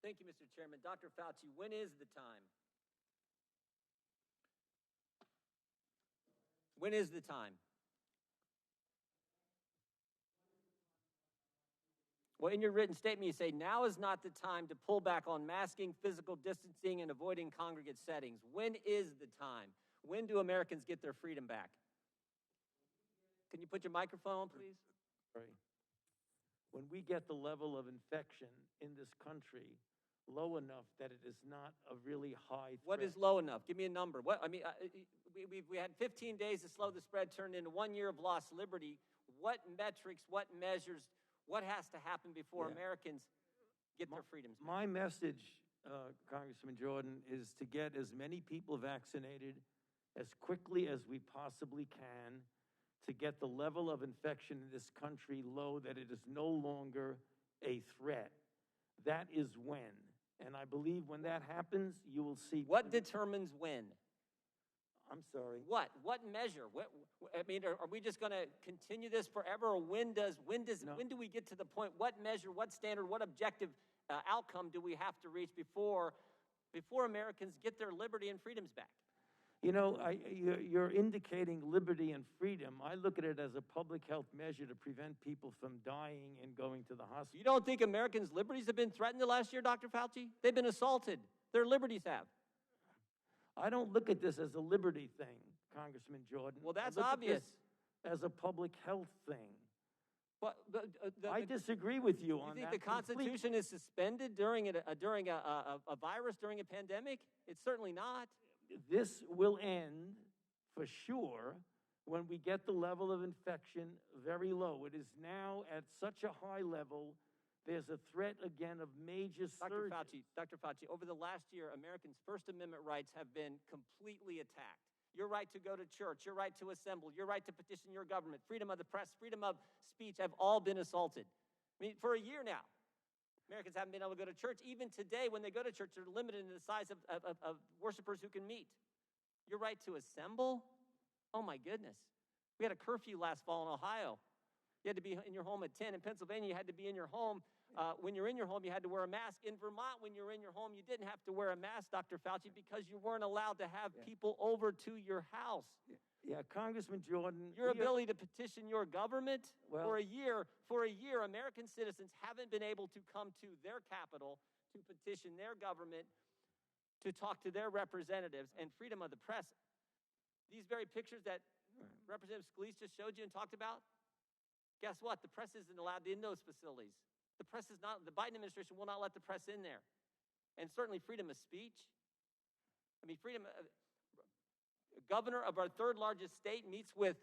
Thank you, Mr. Chairman. Dr. Fauci, when is the time? When is the time? Well, in your written statement, you say, now is not the time to pull back on masking, physical distancing, and avoiding congregate settings. When is the time? When do Americans get their freedom back? Can you put your microphone on, please? Sorry. When we get the level of infection in this country low enough that it is not a really high threat. What is low enough? Give me a number. What I mean, we had 15 days to slow the spread, turned into 1 year of lost liberty. What metrics, what measures, what has to happen before Americans get their freedoms back? My message, Congressman Jordan, is to get as many people vaccinated as quickly as we possibly can to get the level of infection in this country low that it is no longer a threat. That is when. And I believe when that happens, you will see. What determines when? I'm sorry. What? What measure? I mean, are we just going to continue this forever, or when do we get to the point? What measure? What standard? What objective outcome do we have to reach before Americans get their liberty and freedoms back? You know, you're indicating liberty and freedom. I look at it as a public health measure to prevent people from dying and going to the hospital. You don't think Americans' liberties have been threatened the last year, Dr. Fauci? They've been assaulted. Their liberties have. I don't look at this as a liberty thing, Congressman Jordan. Well, that's obvious. As a public health thing. But I disagree with you on that. You think the Constitution is suspended during a virus, during a pandemic? It's certainly not. This will end, for sure, when we get the level of infection very low. It is now at such a high level, there's a threat again of major surges. Dr. Fauci, over the last year, Americans' First Amendment rights have been completely attacked. Your right to go to church, your right to assemble, your right to petition your government, freedom of the press, freedom of speech have all been assaulted. I mean, for a year now, Americans haven't been able to go to church. Even today, when they go to church, they're limited in the size of worshipers who can meet. Your right to assemble? Oh, my goodness. We had a curfew last fall in Ohio. You had to be in your home at 10. In Pennsylvania, you had to be in your home. When you're in your home, you had to wear a mask. In Vermont, when you're in your home, you didn't have to wear a mask, Dr. Fauci, because you weren't allowed to have people over to your house. Yeah, Congressman Jordan. Your ability to petition your government for a year, American citizens haven't been able to come to their capital to petition their government, to talk to their representatives, and freedom of the press. These very pictures that Representative Scalise just showed you and talked about, guess what? The press isn't allowed in those facilities. The Biden administration will not let the press in there. And certainly freedom of speech. I mean, governor of our third largest state meets with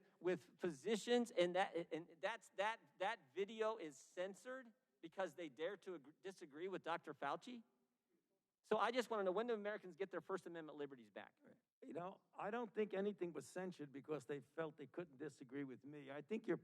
physicians, and that video is censored because they dare to disagree with Dr. Fauci. So I just want to know, when do Americans get their First Amendment liberties back? You know, I don't think anything was censored because they felt they couldn't disagree with me. I think you're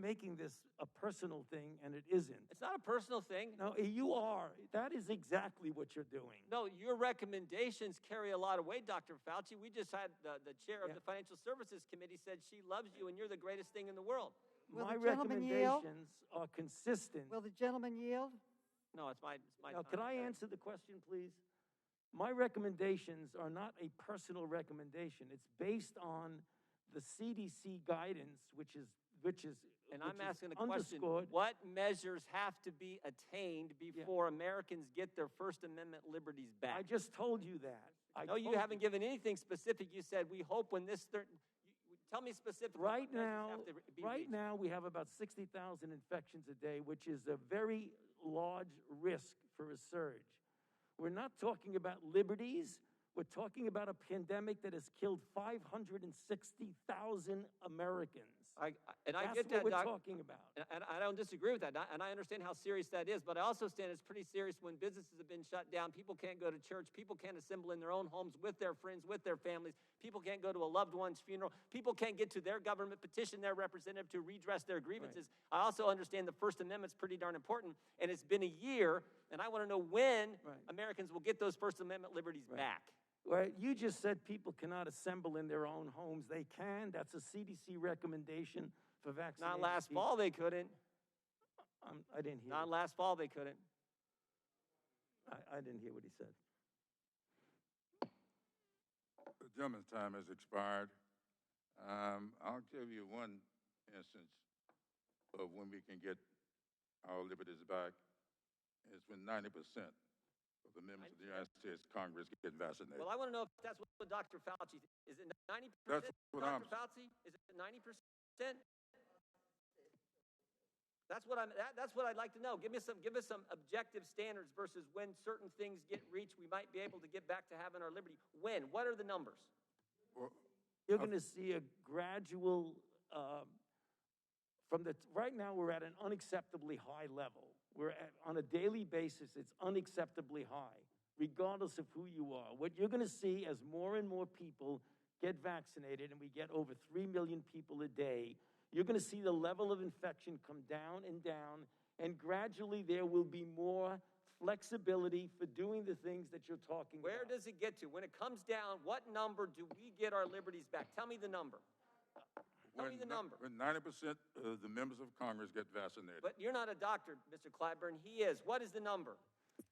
making this a personal thing, and it isn't. It's not a personal thing. No, you are. That is exactly what you're doing. No, your recommendations carry a lot of weight, Dr. Fauci. We just had the chair of the Financial Services Committee said she loves you and you're the greatest thing in the world. My recommendations are consistent. Will the gentleman yield? No, it's my now, time. can I answer the question, please? My recommendations are not a personal recommendation. It's based on the CDC guidance, which is I'm asking the question, what measures have to be attained before Americans get their First Amendment liberties back? I just told you that. No, you haven't given anything specific. You said, we hope when this tell me specifically. Right now, we have about 60,000 infections a day, which is a very large risk for a surge. We're not talking about liberties. We're talking about a pandemic that has killed 560,000 Americans. I That's get that, what we're talking about. And I don't disagree with that. And I understand how serious that is. But I also understand it's pretty serious when businesses have been shut down. People can't go to church. People can't assemble in their own homes with their friends, with their families. People can't go to a loved one's funeral. People can't get to their government, petition their representative to redress their grievances. Right. I also understand the First Amendment's pretty darn important. And it's been a year. And I want to know when Americans will get those First Amendment liberties back. Well, you just said people cannot assemble in their own homes. They can. That's a CDC recommendation for vaccination. Not last fall they couldn't. I didn't hear. Not last fall they couldn't. I didn't hear what he said. The gentleman's time has expired. I'll give you one instance of when we can get our liberties back. It's when 90% of the members of the United States Congress get vaccinated. Well, I want to know if that's what Dr. Fauci thinks. Is it 90%? That's what Dr. Fauci? Is it 90%? That's what I'd like to know. Give us some objective standards versus when certain things get reached, we might be able to get back to having our liberty. When? What are the numbers? Well, You're going to see a gradual, right now we're at an unacceptably high level. On a daily basis, it's unacceptably high, regardless of who you are. What you're going to see as more and more people get vaccinated, and we get over 3 million people a day, you're going to see the level of infection come down, and gradually there will be more flexibility for doing the things that you're talking about. Where does it get to? When it comes down, what number do we get our liberties back? Tell me the number. Tell me the number. When 90% of the members of Congress get vaccinated. But you're not a doctor, Mr. Clyburn. He is. What is the number?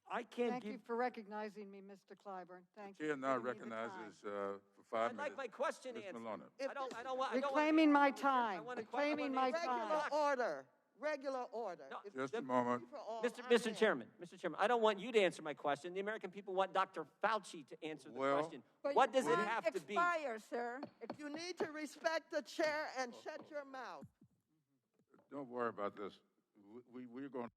I can't Thank you for recognizing me, Mr. Clyburn. Thank you. Chair now for giving me the recognizes time. for 5 I'd minutes. like my question Ms. answered. Maloney. I don't want. Reclaiming my time. I want a Reclaiming my time. Regular order. No, It's Just a moment. for all Mr. I'm Chairman, I don't want you to answer my question. The American people want Dr. Fauci to answer the Well- question. What does it have to be? sir. You need to respect the chair and shut your mouth. Don't worry about this. We're going